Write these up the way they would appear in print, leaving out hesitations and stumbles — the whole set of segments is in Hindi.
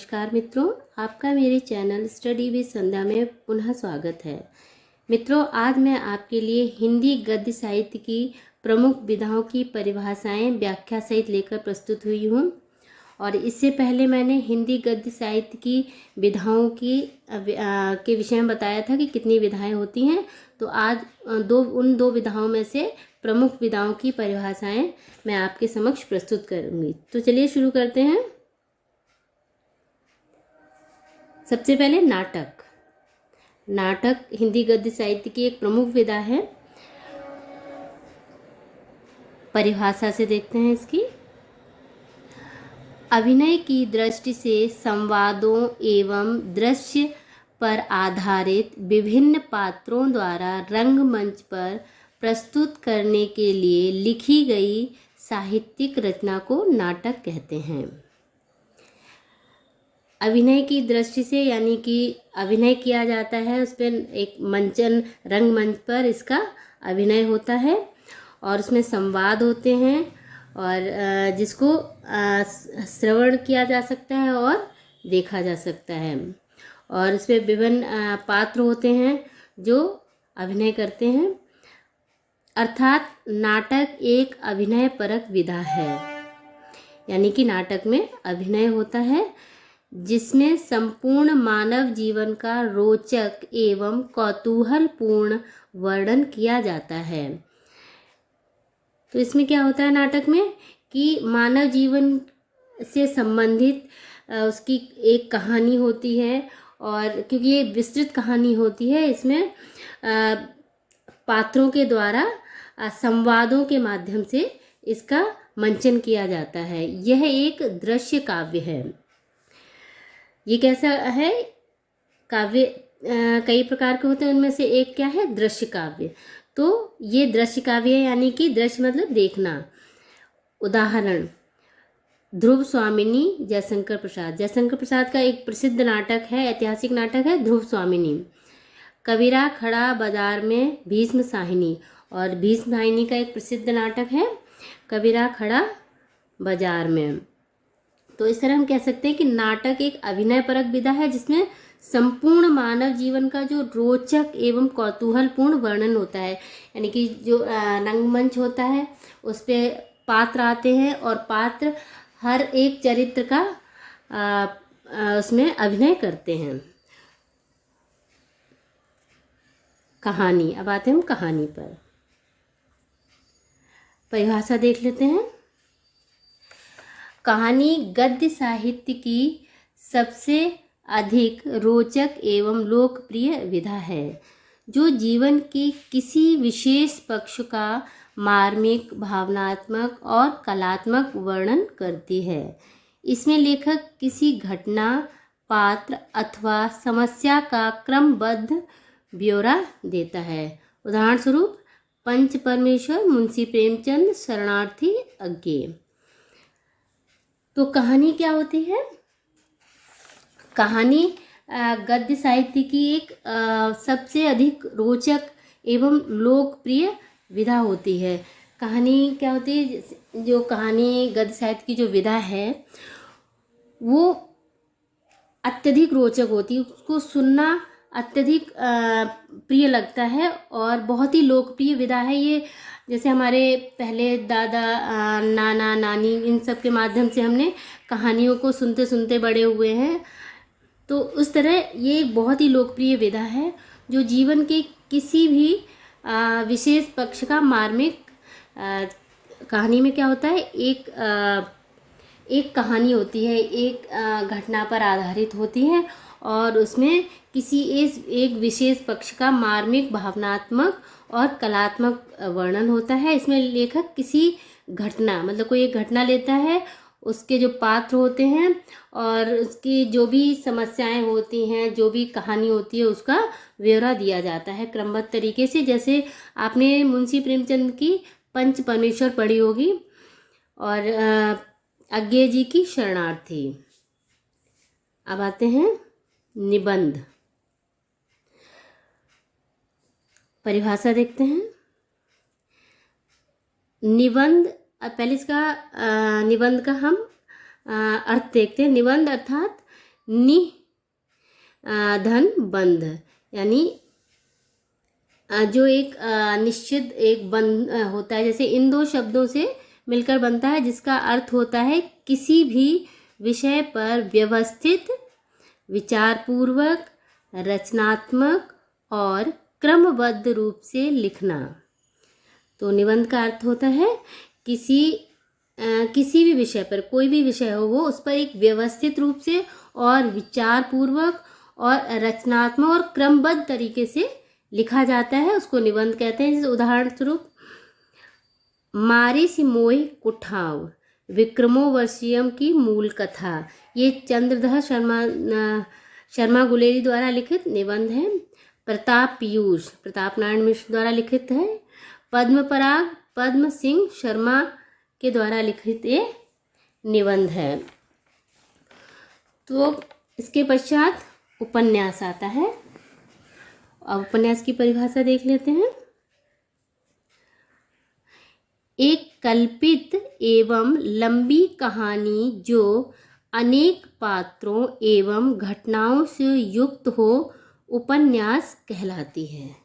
नमस्कार मित्रों, आपका मेरे चैनल स्टडी विद संध्या में पुनः स्वागत है। मित्रों, आज मैं आपके लिए हिंदी गद्य साहित्य की प्रमुख विधाओं की परिभाषाएं व्याख्या सहित लेकर प्रस्तुत हुई हूँ। और इससे पहले मैंने हिंदी गद्य साहित्य की विधाओं के विषय में बताया था कि कितनी विधाएं होती हैं। तो आज उन दो विधाओं में से प्रमुख विधाओं की परिभाषाएं मैं आपके समक्ष प्रस्तुत करूँगी। तो चलिए शुरू करते हैं। सबसे पहले नाटक। नाटक हिंदी गद्य साहित्य की एक प्रमुख विधा है। परिभाषा से देखते हैं इसकी। अभिनय की दृष्टि से संवादों एवं दृश्य पर आधारित विभिन्न पात्रों द्वारा रंगमंच पर प्रस्तुत करने के लिए लिखी गई साहित्यिक रचना को नाटक कहते हैं। अभिनय की दृष्टि से यानी कि अभिनय किया जाता है, उस पर एक मंचन रंगमंच पर इसका अभिनय होता है और उसमें संवाद होते हैं और जिसको श्रवण किया जा सकता है और देखा जा सकता है। और इसमें विभिन्न पात्र होते हैं जो अभिनय करते हैं। अर्थात नाटक एक अभिनय परक विधा है, यानी कि नाटक में अभिनय होता है जिसमें संपूर्ण मानव जीवन का रोचक एवं कौतूहलपूर्ण वर्णन किया जाता है। तो इसमें क्या होता है नाटक में कि मानव जीवन से संबंधित उसकी एक कहानी होती है, और क्योंकि ये विस्तृत कहानी होती है, इसमें पात्रों के द्वारा संवादों के माध्यम से इसका मंचन किया जाता है। यह एक दृश्य काव्य है। ये कैसा है? काव्य कई प्रकार के होते हैं, उनमें से एक क्या है? दृश्य काव्य। तो ये दृश्य काव्य है, यानी कि दृश्य मतलब देखना। उदाहरण ध्रुव स्वामिनी जयशंकर प्रसाद। जयशंकर प्रसाद का एक प्रसिद्ध नाटक है, ऐतिहासिक नाटक है ध्रुव स्वामिनी। कबीरा खड़ा बाजार में भीष्म साहिनी। और भीष्म साहिनी का एक प्रसिद्ध नाटक है कबीरा खड़ा बाजार में। तो इस तरह हम कह सकते हैं कि नाटक एक अभिनय परक विधा है जिसमें संपूर्ण मानव जीवन का जो रोचक एवं कौतूहलपूर्ण वर्णन होता है, यानी कि जो रंगमंच होता है उस पे पात्र आते हैं और पात्र हर एक चरित्र का उसमें अभिनय करते हैं। कहानी। अब आते हैं हम कहानी पर। परिभाषा देख लेते हैं। कहानी गद्य साहित्य की सबसे अधिक रोचक एवं लोकप्रिय विधा है जो जीवन के किसी विशेष पक्ष का मार्मिक, भावनात्मक और कलात्मक वर्णन करती है। इसमें लेखक किसी घटना, पात्र अथवा समस्या का क्रमबद्ध ब्यौरा देता है। उदाहरण स्वरूप पंच परमेश्वर, मुंशी प्रेमचंद, शरणार्थी, अज्ञेय। तो कहानी क्या होती है? कहानी गद्य साहित्य की एक सबसे अधिक रोचक एवं लोकप्रिय विधा होती है। कहानी क्या होती है? जो कहानी गद्य साहित्य की जो विधा है वो अत्यधिक रोचक होती है, उसको सुनना अत्यधिक प्रिय लगता है और बहुत ही लोकप्रिय विधा है ये। जैसे हमारे पहले दादा, नाना, नानी, इन सब के माध्यम से हमने कहानियों को सुनते सुनते बड़े हुए हैं। तो उस तरह ये एक बहुत ही लोकप्रिय विधा है जो जीवन के किसी भी विशेष पक्ष का मार्मिक, कहानी में क्या होता है, एक कहानी होती है, एक घटना पर आधारित होती है और उसमें किसी एक विशेष पक्ष का मार्मिक, भावनात्मक और कलात्मक वर्णन होता है। इसमें लेखक किसी घटना, मतलब कोई एक घटना लेता है, उसके जो पात्र होते हैं और उसकी जो भी समस्याएं होती हैं, जो भी कहानी होती है, उसका ब्यौरा दिया जाता है क्रमबद्ध तरीके से। जैसे आपने मुंशी प्रेमचंद की पंच परमेश्वर पढ़ी होगी और अज्ञेय जी की शरणार्थी। अब आते हैं निबंध। परिभाषा देखते हैं। निबंध, पहले इसका निबंध का हम अर्थ देखते हैं। निबंध अर्थात धन बंध, यानी जो एक निश्चित एक बंध होता है, जैसे इन दो शब्दों से मिलकर बनता है, जिसका अर्थ होता है किसी भी विषय पर व्यवस्थित, विचारपूर्वक, रचनात्मक और क्रमबद्ध रूप से लिखना। तो निबंध का अर्थ होता है किसी भी विषय पर, कोई भी विषय हो वो, उस पर एक व्यवस्थित रूप से और विचारपूर्वक और रचनात्मक और क्रमबद्ध तरीके से लिखा जाता है, उसको निबंध कहते हैं। जैसे उदाहरण स्वरूप, मारे से मोह कुठाव, विक्रमोर्वशीयम की मूल कथा, ये चंद्रधर शर्मा गुलेरी द्वारा लिखित निबंध है। प्रताप पीयूष, प्रताप नारायण मिश्र द्वारा लिखित है। पद्म पराग, पद्म सिंह शर्मा के द्वारा लिखित ये निबंध है। तो इसके पश्चात उपन्यास आता है। अब उपन्यास की परिभाषा देख लेते हैं। एक कल्पित एवं लंबी कहानी जो अनेक पात्रों एवं घटनाओं से युक्त हो उपन्यास कहलाती है।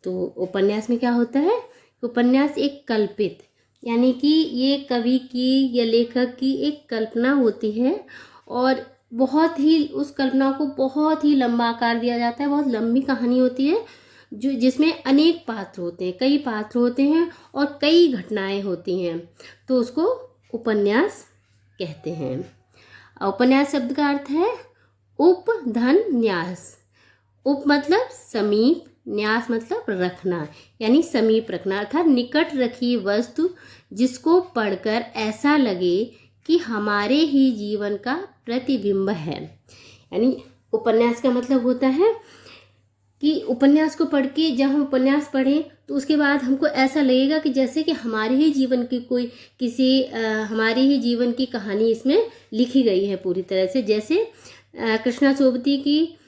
तो उपन्यास में क्या होता है? उपन्यास एक कल्पित, यानी कि ये कवि की या लेखक की एक कल्पना होती है और बहुत ही उस कल्पना को बहुत ही लंबा आकार दिया जाता है। बहुत लंबी कहानी होती है जो जिसमें अनेक पात्र होते हैं, कई पात्र होते हैं और कई घटनाएं होती हैं, तो उसको उपन्यास कहते हैं। उपन्यास शब्द का अर्थ है उप धन न्यास। उप मतलब समीप, न्यास मतलब रखना, यानी समीप रखना, अर्थात निकट रखी वस्तु जिसको पढ़कर ऐसा लगे कि हमारे ही जीवन का प्रतिबिंब है। यानी उपन्यास का मतलब होता है कि उपन्यास को पढ़ के जब हम उपन्यास पढ़ें तो उसके बाद हमको ऐसा लगेगा कि जैसे कि हमारे ही जीवन की हमारे ही जीवन की कहानी इसमें लिखी गई है पूरी तरह से। जैसे कृष्णा सोबती की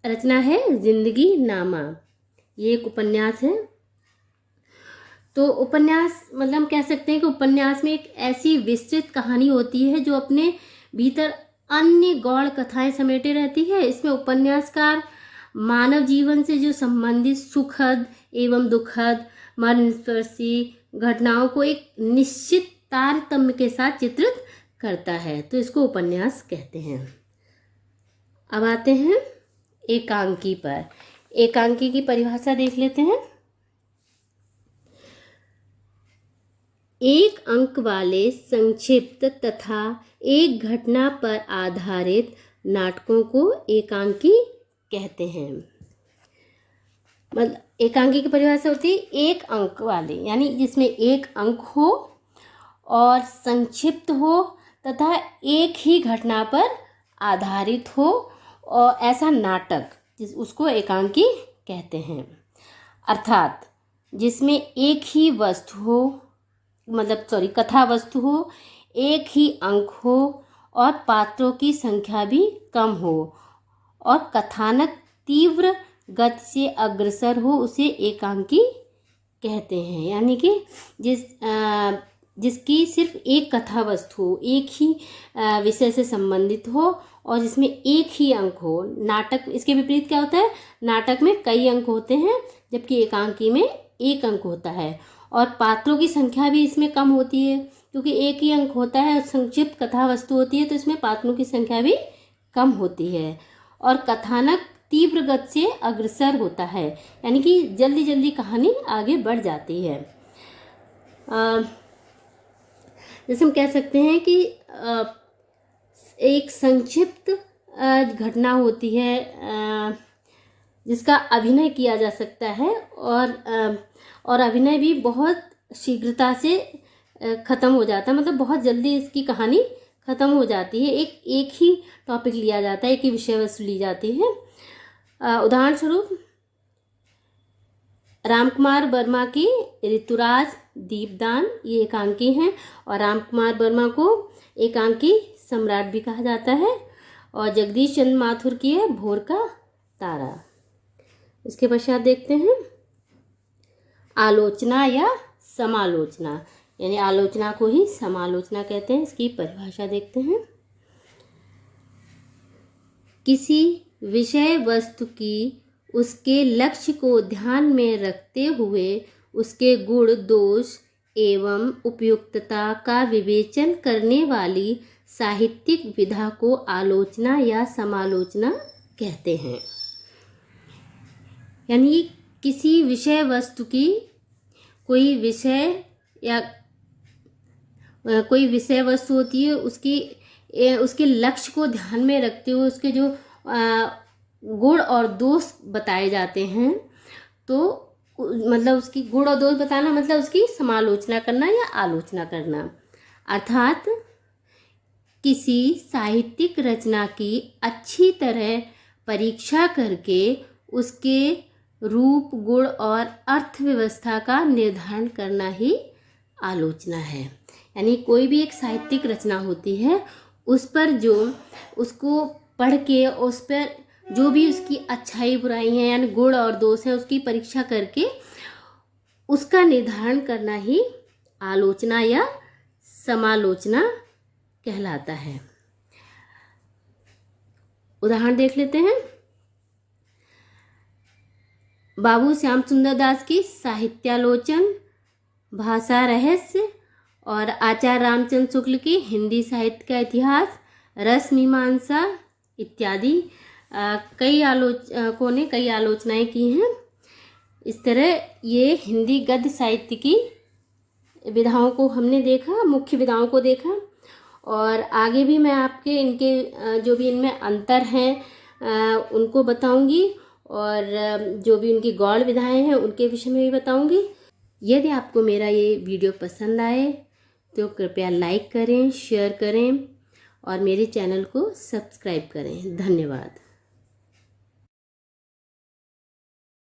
रचना है जिंदगी नामा, ये एक उपन्यास है। तो उपन्यास मतलब हम कह सकते हैं कि उपन्यास में एक ऐसी विस्तृत कहानी होती है जो अपने भीतर अन्य गौड़ कथाएं समेटे रहती है। इसमें उपन्यासकार मानव जीवन से जो संबंधित सुखद एवं दुखद मर्मस्पर्शी घटनाओं को एक निश्चित तारतम्य के साथ चित्रित करता है, तो इसको उपन्यास कहते हैं। अब आते हैं एकांकी पर। एकांकी की परिभाषा देख लेते हैं। एक अंक वाले संक्षिप्त तथा एक घटना पर आधारित नाटकों को एकांकी कहते हैं। मतलब एकांकी की परिभाषा होती है एक अंक वाले, यानी जिसमें एक अंक हो और संक्षिप्त हो तथा एक ही घटना पर आधारित हो और ऐसा नाटक उसको एकांकी कहते हैं। अर्थात जिसमें एक ही वस्तु हो, मतलब कथा वस्तु हो, एक ही अंक हो और पात्रों की संख्या भी कम हो और कथानक तीव्र गति से अग्रसर हो, उसे एकांकी कहते हैं। यानी कि जिसकी सिर्फ एक कथा वस्तु हो, एक ही विषय से संबंधित हो और जिसमें एक ही अंक हो। नाटक इसके विपरीत क्या होता है? नाटक में कई अंक होते हैं जबकि एकांकी में एक अंक होता है और पात्रों की संख्या भी इसमें कम होती है क्योंकि एक ही अंक होता है और संक्षिप्त कथा वस्तु होती है, तो इसमें पात्रों की संख्या भी कम होती है और कथानक तीव्र गति से अग्रसर होता है, यानी कि जल्दी जल्दी कहानी आगे बढ़ जाती है। जैसे हम कह सकते हैं कि एक संक्षिप्त घटना होती है जिसका अभिनय किया जा सकता है और अभिनय भी बहुत शीघ्रता से ख़त्म हो जाता है, मतलब बहुत जल्दी इसकी कहानी ख़त्म हो जाती है। एक ही टॉपिक लिया जाता है, एक ही विषय वस्तु ली जाती है। उदाहरण स्वरूप रामकुमार वर्मा की ऋतुराज दीपदान, ये एकांकी हैं और रामकुमार वर्मा को एकांकी सम्राट भी कहा जाता है। और जगदीश चंद्र माथुर की है भोर का तारा। इसके पश्चात देखते हैं आलोचना या समालोचना, यानी आलोचना को ही समालोचना कहते हैं। इसकी परिभाषा देखते हैं। किसी विषय वस्तु की उसके लक्ष्य को ध्यान में रखते हुए उसके गुण, दोष एवं उपयुक्तता का विवेचन करने वाली साहित्यिक विधा को आलोचना या समालोचना कहते हैं। यानी किसी विषय वस्तु की कोई विषय वस्तु होती है, उसके लक्ष्य को ध्यान में रखते हुए उसके जो गुण और दोष बताए जाते हैं, तो मतलब उसकी गुण और दोष बताना मतलब उसकी समालोचना करना या आलोचना करना। अर्थात किसी साहित्यिक रचना की अच्छी तरह परीक्षा करके उसके रूप, गुण और अर्थव्यवस्था का निर्धारण करना ही आलोचना है। यानी कोई भी एक साहित्यिक रचना होती है, उस पर जो उसको पढ़ के उस पर जो भी उसकी अच्छाई बुराई है यानी गुण और दोष है उसकी परीक्षा करके उसका निर्धारण करना ही आलोचना या समालोचना कहलाता है। उदाहरण देख लेते हैं। बाबू श्याम सुंदर दास की साहित्यालोचन, भाषा रहस्य और आचार्य रामचंद्र शुक्ल की हिंदी साहित्य का इतिहास, रस मीमांसा इत्यादि कई आलोचकों ने कई आलोचनाएं की हैं। इस तरह ये हिंदी गद्य साहित्य की विधाओं को हमने देखा, मुख्य विधाओं को देखा, और आगे भी मैं आपके इनके जो भी इनमें अंतर हैं उनको बताऊंगी, और जो भी उनकी गौड़ विधाएं हैं उनके विषय में भी बताऊंगी। यदि आपको मेरा ये वीडियो पसंद आए तो कृपया लाइक करें, शेयर करें और मेरे चैनल को सब्सक्राइब करें। धन्यवाद।